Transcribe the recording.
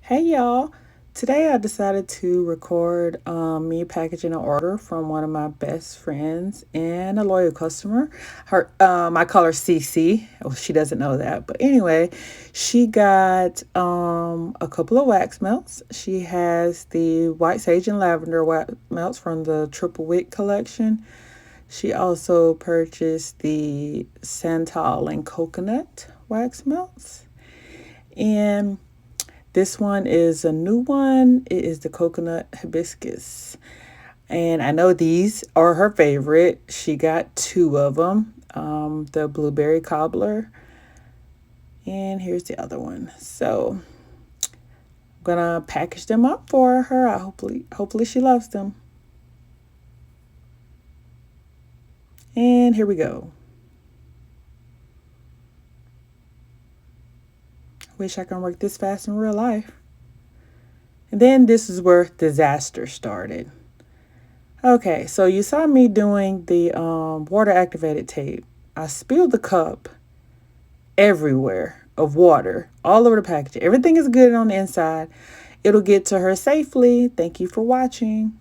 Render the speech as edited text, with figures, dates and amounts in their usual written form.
Hey y'all. Today I decided to record me packaging an order from one of my best friends and a loyal customer. I call her CC. Well, she doesn't know that, but anyway, she got a couple of wax melts. She has the white sage and lavender wax melts from the Triple Wick collection. She also purchased the santal and coconut wax melts. And this one is a new one. It is the coconut hibiscus. And I know these are her favorite. She got two of them, the blueberry cobbler. And here's the other one. So I'm gonna package them up for her. Hopefully she loves them. And here we go. Wish I can work this fast in real life. And then this is where disaster started. Okay, so you saw me doing the water activated tape. I spilled the cup everywhere of water all over the package. Everything is good on the inside. It'll get to her safely. Thank you for watching.